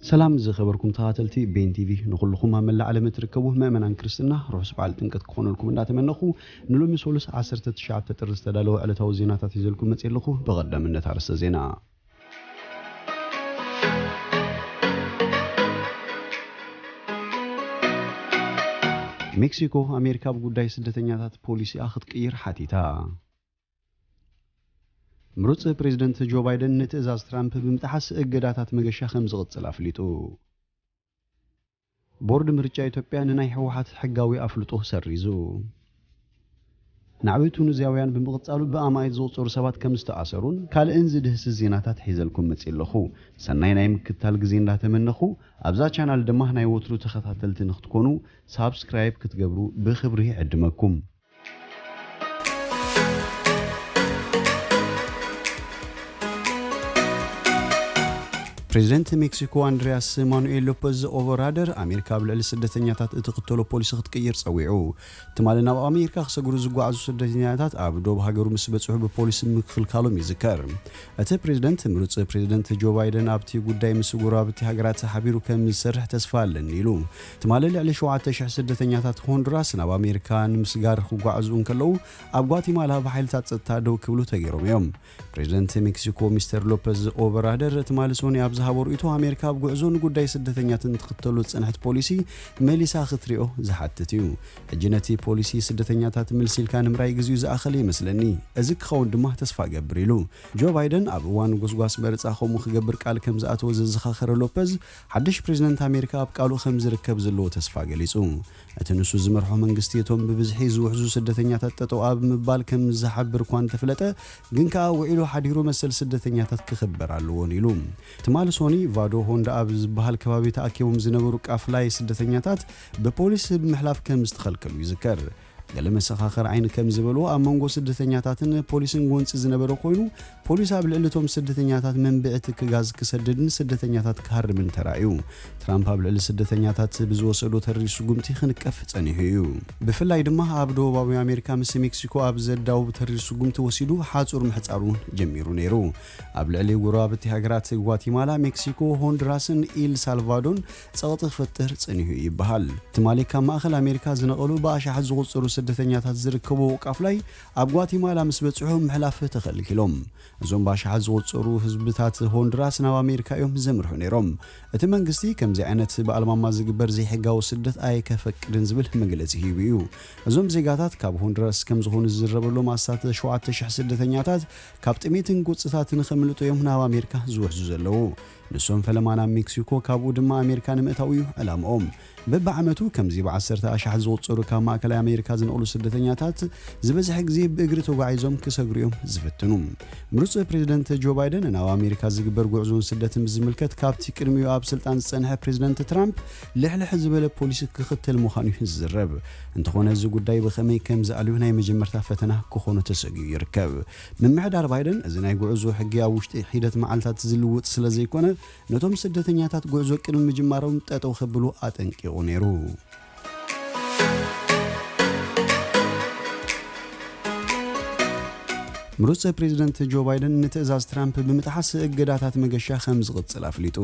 سلام زخبركم تغاتلتي بين تي في نخلكم ما ملا على متركبوه ما من كريستنا روح سبعال تنقد كون لكم ان تمنخو نلوم سولس 10 تشعب تترس تدالو على توزينات تيزلكم مصيلخو بقدم من تارس زينا مكسيكو امريكا بغداي سدتنياتات بوليسي اخذ قير حتيتا مروص بريزيدنت جو بايدن نتازاز ترامب بمتحس اجداتات مغشا خمس قصل افليطو بورد مرچا ኢትዮጵያ ንናይ ህወሓት ሕጋዊ አፍልጦ ሰሪዙ ናዕበቱ ንዚያውያን በመቅጻሉ በአማይት ዘውጽሩ ሰባት ከምስተአሰሩን ካልእን ዝድህስ ዜናታት ሒዘልኩም መጽለኹ ሰናይ ናይ ምክታል ግዜ እንዳተመነኹ አብዛ ቻናል ድማ ናይ ወትሩ ተኸታተልቲ ንኽትኮኑ ሳብስክራይብ ክትገብሩ በኽብሪ ዕድመኩም بريزيدنت مكسيكو أندرياس مانويل لوبيز أوبرادر أمريكا بالعل سدتنياتات اتقتلوا بوليس خطقير صويعو تمالنا بأمريكا خسقروا زقوعزو سدتنياتات أبدو بهاجرو مسبتسوح ببوليس مخلكالو ميزكر أتى بريزيدنت مروص بريزيدنت جو بايدن أبتي قداي مسقورا بتي هاجرات حبيرو كم سرح تسفال لنيلو تمالنا على شوعة تشح سدتنياتات هوندراس ناب أمريكا مسقار خوقعزو انكلو أبقاتي مالها بحيل تاتدو كبلو تغيروم يوم بريزيدنت مكسيكو مستر لوبيز أوبرادر تمالسوني أبز هابور إتو أمريكا بقعزون قداي سدتنيات تقتلوا صنعت بوليسي ميليسا خطريو زحتتيو حجنتي بوليسي سدتنياتات ملسيل كان مراي غزيو زاخلي مسلني ازك خون دما تسفا قبريلو جو بايدن ابوان غزغاس مرصاخو مخغبر قال كم زاتو زخخر لوبيز حدش بريزيدنت أمريكا بقالو خمز ركب زلو تسفا غليصو اتنسو زمرحو منغستيتهم ببزحي زوحزو سدتنياتات تطو اب مبال كم زحبر كوان تفلته غنكا وعيلو حديرو مسل سدتنياتات كخبر علوون يلو سوني فادو هوندا أبز بحال كبابي تأكيوم زنبرو كافلاي سدتنياتات ببوليس بمحلاف كم استخلكلو يذكر قال مسخاخر عين كم زبلو امونغو سدتنياتاتن بوليسن غونص زنبرو خوينو بوليس ابلعلتهم سدتنياتات منبعتك غاز كسددن سدتنياتات كهر من ترايو ترامب ابلعل سدتنياتات بزوسدو تريسو غمتي خنقف صنيهيو بفلاي دما ابدو باوي امريكا مس مكسيكو ابزداو تريسو غمتي وسيدو حاصور محصارو جميرو نيرو ابلعلي غرابتي هاغرات غواتيمالا مكسيكو هوندراسن إل سالفادون صوت فتر صنيهيو يبحال تماليكا ماخل امريكا زنقلو باشا حز غصرو سدتنياتات زركبو وقافلاي اب غواتيمالا مس بصحوم محلاف تخلكلهم زوم باش حز وصرو حزبታት هوندراس ናብ አሜሪካ እዮም ዘምርሑ ነይሮም እቲ መንግስቲ ከምዚ ዓይነት በአልማማ ዝግበር ዘይሕጋው ስደት ኣይከፈቅድን ዝብል መግለጺ ሂብዩ እዞም ዜጋታት ካብ ሆንድራስ ከም ዝኾኑ ዝረበሎም አሳተ 7000 ስደተኛታት ካብ ጥሜትን ቁጽታትን ከምልጡ እዮም ናብ አሜሪካ ዝውሕዙ ዘለው ንሶም ፈለማና ሜክሲኮ ካብኡ ድማ አሜሪካን ምእታውዩ ዓላማኦም በበዓመቱ ከምዚ በ10 አሻሕ ዝወጽሩ ካብ ማእከላይ አሜሪካ ዝነقሉ ስደተኛታት ዝበዝሕ ግዜ ብእግሪ ተጓዒዞም ክሰግሪዮም ዝፍትኑ ምሩጽ ፕሬዝዳንት ጆ ባይደን ናብ አሜሪካ ዝግበር ጉዕዞን ስደትን ዝምልከት ካብቲ ቅድሚኡ ኣብ ስልጣን ዝጸንሐ ፕሬዝዳንት ትራምፕ ልሕልሕ ዝበለ ፖሊሲ ክኽተል ምዃኑ ዝዝረብ እንተኾነ እዚ ጉዳይ ብኸመይ ከም ዝኣልዩ ናይ መጀመርታ ፈተና ክኾኑ ተሰጊዩ ይርከብ ምምሕዳር ባይደን እዚ ናይ ጉዕዞ ሕጊ ኣብ ውሽጢ ሒደት መዓልታት ዝልውጥ ስለዘይኮነ ነቶም ስደተኛታት ጉዕዞ ቅድሚ ምጅማሮም ጠጠው ከብሉ አጠንቂቁ ነይሩ ምሩጽ ፕሬዝዳንት ጆ ባይደን ንትእዛዝ ትራምፕ ብምጥሓስ እገዳታት መገሻ ከም ዝቕጽል አፍሊጡ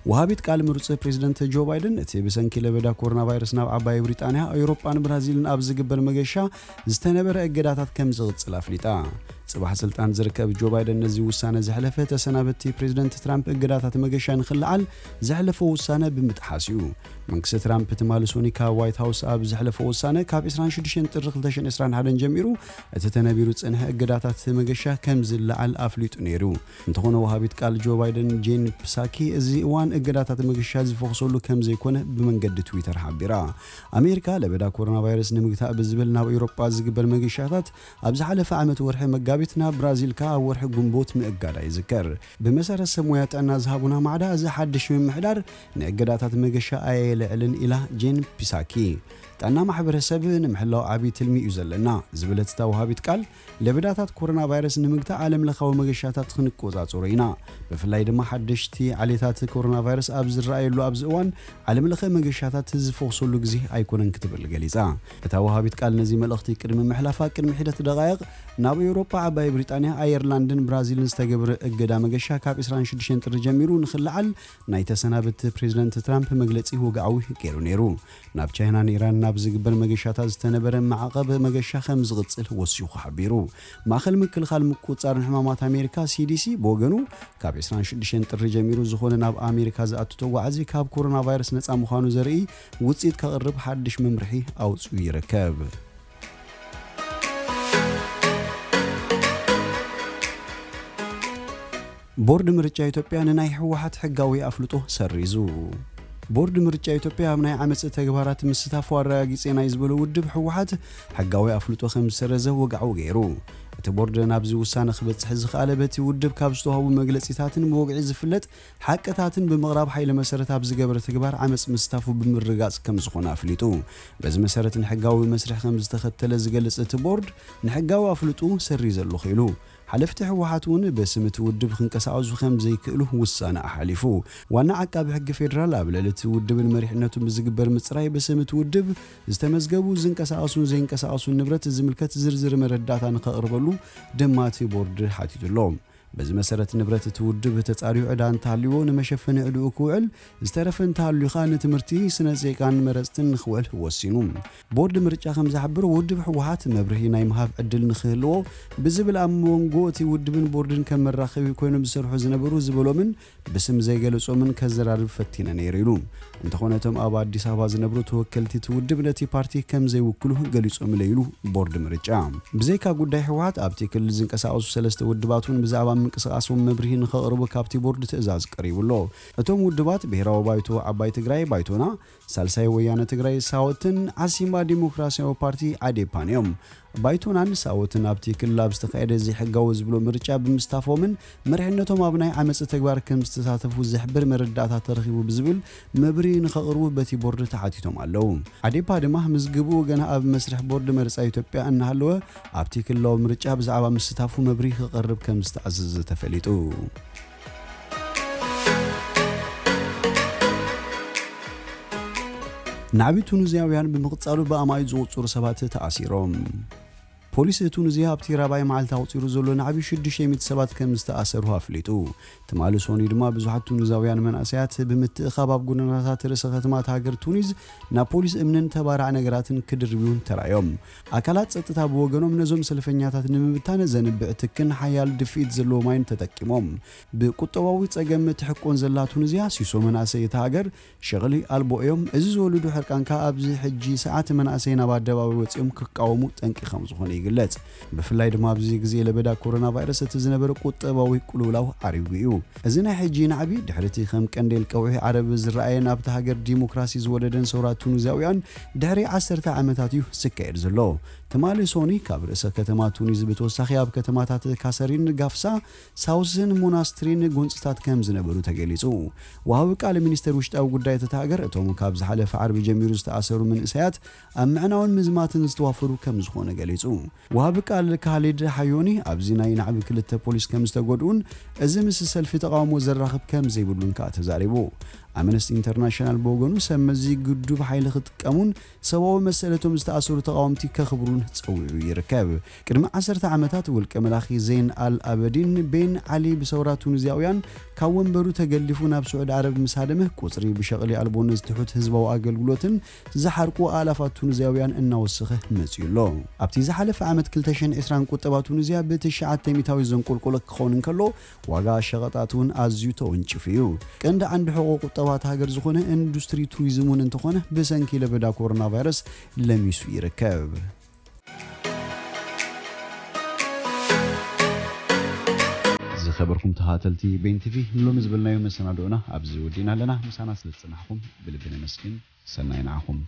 وهابيت قال مروص بريزيدنت جو بايدن اتي بسنكي لبدا كورونا فيروس ناب عباي بريطانيا اوروبان برازيلن اب زغبر مغشا زتنبر اگداتات كم زغصل افليطا صباح سلطان زركب جو بايدن نزي وسانه زحلفه تسنابتي بريزيدنت ترامب اگداتات مغشا نخلعل زحلفه وسانه بمتحاسيو منكس ترامب تمالسوني كا وايت هاوس اب زحلفه وسانه كاب 26 ጥር 2021 ጀሚሩ እተተነቢሩ ጽንሐ እግዳታት መገሻ ከም ዝልዓል አፍሊጡ ነይሩ እንተኾነ ወሃቢት ቃል ጆ ባይደን ጄን ፒሳኪ እዚ ዋን እግዳታት መገሻ ዝፈኽሰሉ ከም ዘይኮነ በመንገድ ትዊተር ሓቢራ አሜሪካ ለበዳ ኮሮና ቫይረስ ንምግታ በዝብል ናብ አውሮፓ ዝግበር መገሻታት ኣብ ዝሓለፈ ዓመት ወርሒ መጋቢት ናብ ብራዚል ካ ወርሒ ጉንቦት ምእጋዳ ይዝከር በመሰረት ሰሙያ ጠና ዝሃቡና ማዕዳ እዚ ሓድሽ ምምሕዳር ንእግዳታት መገሻ ኣይልዕልን ኢላ ጄን ፒሳኪ ጥዕና ማሕበረሰብ ንምሕላው ዓቢ ትልሚ እዩ ዘለና ዝብለት ተዋሃቢት ቃል ለበዳታት ኮሮና ቫይረስ ንምግታ ዓለም ለኻዊ መገሻታት ክንቆጻጸሩ ኢና ብፍላይ ድማ ሓደሽቲ ዓሌታት ኮሮና ቫይረስ ኣብ ዝረኣየሉ ኣብዚ እዋን ዓለም ለኸ መገሻታት ዝፎክሰሉ ግዜ ኣይኮነን ክትብል ገሊጻ እታ ወሃቢት ቃል ነዚ መልእኽቲ ቅድሚ ምሕላፋ ቅድሚ ሒደት ደቃይቕ ናብ ኤውሮፓ ዓባይ ብሪጣንያ ኣየርላንድን ብራዚልን ዝተገብረ እገዳ መገሻ ካብ 26 ጥሪ ጀሚሩ ንኽልዓል ናይ ተሰናበት ፕሬዝደንት ትራምፕ መግለጺ ወግዓዊ ገይሩ ነይሩ ናብ ቻይናን ኢራን ናብ ዝግበር መገሻታት ዝተነበረ ማዕቐብ መገሻ ከም ዝቕጽል ወሲኹ ሓቢሩ ማእኸል ምክልኻል ምቁጽጻርን ሕማማት ኣሜሪካ CDC ብወገኑ ካብ 26 ጥሪ ጀሚሩ ዝኾነ ናብ ኣሜሪካ ዝኣትቶ ዋዕዚ ካብ ኮሮና ቫይረስ ነፃ ምዃኑ ዘርኢ ውጽኢት ከቕርብ ሓድሽ መምርሒ ኣውፅኡ ይርከብ ቦርድ ምርጫ ኢትዮጵያ ንናይ ህወሓት ሕጋዊ ኣፍልጦ ሰሪዙ ቦርድ ምርጫ ኢትዮጵያ ኣብ ናይ ዓመጽ ተግባራት ምስታፍ ኣረጋጊጽና ይዝበሉ ውድብ ህወሓት ሕጋዊ ኣፍልጦ ከም ዝሰረዘ ወግዓዊ ገይሩ እቲ ቦርድ ናብዚ ውሳነ ክበጽሕ ዝኽኣለ በቲ ውድብ ካብ ዝተዋህቡ መግለጺታትን ብወግዒ ዝፍለጥ ሓቀታትን ብምቕራብ ሓይሊ መሰረት ኣብ ዝገበረ ተግባር ዓመጽ ምስታፉ ብምርጋጽ ከም ዝኾነ ኣፍሊጡ በዚ መሰረት ንሕጋዊ መስርሕ ከም ዝተኸተለ ዝገልጽ እቲ ቦርድ ንሕጋዊ ኣፍልጡ ሰሪዘ ኣሎ ኺሉ ሓለፍቲ ህወሓት እውን በስምቲ ውድብ ክንቀሳቀሱ ከም ዘይክእሉ ውሳነ ኣሓሊፉ ዋና ዓቃቢ ሕጊ ፌደራል ኣብ ልዕሊ ውድብን መሪሕነቱን ብዝግበር ምጽራይ በስምቲ ውድብ ዝተመዝገቡ ዝንቀሳቀሱን ዘይንቀሳቀሱን ንብረት ዝምልከት ዝርዝር መረዳእታ ንኸቕርበሉ ድማ እቲ ቦርድ ሓቲቱሎ በዚ መሰረት ንብረት እቲ ውድብ ተጻሪዩ ዕዳ እንተሃልይዎ ንመሸፈኒ ዕድኡ ክውዕል ዝተረፈ እንተሃልዩኻ ንትምህርቲ ስነ ዜጋን መረፅትን ንኽውዕል ወሲኑ ቦርድ ምርጫ ከም ዝሓብር ውድብ ህወሓት መብርሂ ናይ ምሃብ ዕድል ንኽህልዎ ብዝብል ኣብ መንጎ እቲ ውድብን ቦርድን ከም መራኸቢ ኮይኖም ዝሰርሑ ዝነበሩ ዝበሎምን ብስም ዘይገለጾምን ከዘራርብ ፈቲነ ነይሩ ኢሉ እንተኾነቶም ኣብ ኣዲስ ኣበባ ዝነብሩ ተወከልቲ እቲ ውድብ ነቲ ፓርቲ ከም ዘይውክሉ ገሊጾም ለይሉ ቦርድ ምርጫ ብዘይካ ጉዳይ ህወሓት ኣብቲ ክልል ዝንቀሳቀሱ ሰለስተ ውድባቱን ብዛዕባ ምንቅስቃሶም መብርሂ ንኸቕርቡ ካብቲ ቦርድ ትእዛዝ ቀሪቡሎ እቶም ውድባት ብሄራዊ ባይቶ ዓባይ ትግራይ ባይቶና ሳልሳይ ወያነ ትግራይ ሳወትን ዓሲምባ ዲሞክራሲያዊ ፓርቲ ዓዴፓን እዮም ባይቶናን ሳወትን ኣብቲ ክልል ኣብ ዝተኻየደ ዘይሕጋዊ ዝብሎ ምርጫ ብምስታፎምን መሪሕነቶም ኣብ ናይ ዓመጽ ተግባር ከም ዝተሳተፉ ዝሕብር መረዳእታ ተረኺቡ ብዝብል መብርሂ ንኸቕርቡ በቲ ቦርድ ተሓቲቶም ኣለዉ ዓዴፓ ድማ ምዝግቡ ገና ኣብ መስርሕ ቦርድ መርጻ ኢትዮጵያ እናሃለወ ኣብቲ ክልላዊ ምርጫ ብዛዕባ ምስታፉ መብርሂ ክቐርብ ከም ዝተኣዘዘ ተፈሊጡ ናቢ ቱኒዝያውያን ብምቕጻሉ በኣማይ ዝቑጽሩ ሰባት ተኣሲሮም ፖሊስ ቱኒዝያ ኣብቲ ራባይ መዓልቲ ኣውፂሩ ዘሎ ናዕቢ 600 ሰባት ከም ዝተኣሰሩ ኣፍሊጡ ትማሊ ሶኒ ድማ ብዙሓት ቱኒዛውያን መናእሰያት ብምትእኻብ ኣብ ጎደናታት ርእሰ ከተማት ሃገር ቱኒዝ ናብ ፖሊስ እምንን ተባራዕ ነገራትን ክድርብዩን ተራዮም ኣካላት ጸጥታ ብወገኖም ነዞም ሰልፈኛታት ንምብታን ዘንብዕ ትክን ሓያል ድፊት ዘለዎ ማይን ተጠቂሞም ብቁጠባዊ ጸገም ትሕቆን ዘላ ቱኒዝያ ሲሶ መናእሰይ እታ ሃገር ሸቕሊ ኣልቦ እዮም እዚ ዝወልዱ ሕርቃንካ ኣብዚ ሕጂ ሰዓት መናእሰይ ናብ ኣደባባይ ወፂኦም ክቃወሙ ጠንቂ ከም ዝኾነ ይግለጽ ብፍላይ ድማ ኣብዚ ግዜ ለበዳ ኮሮና ቫይረስ እቲ ዝነበረ ቁጠባዊ ቁልውላው ዓሪቡ እዩ እዚ ናይ ሕጂ ናዕቢ ድሕርቲ ከም ቀንዴል ቀውዒ ዓረብ ዝረኣየን ኣብቲ ሃገር ዲሞክራሲ ዝወደደን ሰውራት ቱኒዝያውያን ድሕሪ 10 ዓመታት እዩ ዝካየድ ዘሎ ትማሊ ሶኒ ካብ ርእሰ ከተማ ቱኒዝ ብተወሳኺ ኣብ ከተማታት ካሰሪን ጋፍሳ ሳውስን ሞናስትሪን ጎንፅታት ከም ዝነበሩ ተገሊጹ ወሃቢ ቃል ሚኒስተር ውሽጣዊ ጉዳይ እታ ሃገር እቶም ካብ ዝሓለፈ ዓርቢ ጀሚሩ ዝተኣሰሩ መንእሰያት ኣብ ምዕናውን ምዝማትን ዝተዋፈሩ ከም ዝኾነ ገሊጹ ወሃቢ ቃል ካሊድ ሓዮኒ ኣብዚ ናይ ናዕቢ ክልተ ፖሊስ ከም ዝተጎድኡን እዚ ምስ ሰልፊ ተቃውሞ ዘራኽብ ከም ዘይብሉን ከዓ ተዛሪቡ ኣምነስቲ ኢንተርናሽናል በወገኑ ሰመዚ ግዱብ ሓይሊ ክጥቀሙን ሰብኣዊ መሰለቶም ዝተኣሰሩ ተቃወምቲ ከኽብሩን ፀዊዑ ይርከብ ቅድሚ 10 ዓመታት ውልቀ መላኺ ዘይን አልአበዲን ቤን ዓሊ ብሰውራት ቱኒዝያውያን ካብ ወንበሩ ተገሊፉ ናብ ስዑድ ዓረብ ምሳደመ ቁጽሪ ብሸቕሊ ኣልቦን ዝትሑት ህዝባዊ ኣገልግሎትን ዝሓርቁ ኣላፋት ቱኒዝያውያን እናወሰኸ መጽዩሎ ኣብቲ ዝሓለፈ ዓመት 2020 ቁጠባ ቱኒዝያ ብ900 ሚታዊ ዘንቆልቆለ ክኸውን እንከሎ ዋጋ ሸቐጣት እውን ኣዝዩ ተወንጭፍ እዩ ቀንዲ አንድ ሕቆ ቁጠባት ሃገር ዝኾነ ኢንዱስትሪ ቱሪዝሙን እንተኾነ ብሰንኪ ለበዳ ኮሮና ቫይረስ ለሚሱ ይርከብ ዝኸበርኩም ተሃተልቲ ቤን ቲቪ ንሎም ዝብልናዮ መሰናዶና ኣብዚ ወዲና ኣለና ምሳና ስለጽናሕኩም ብልብነ መስኪን ሰናይ ንዓኹም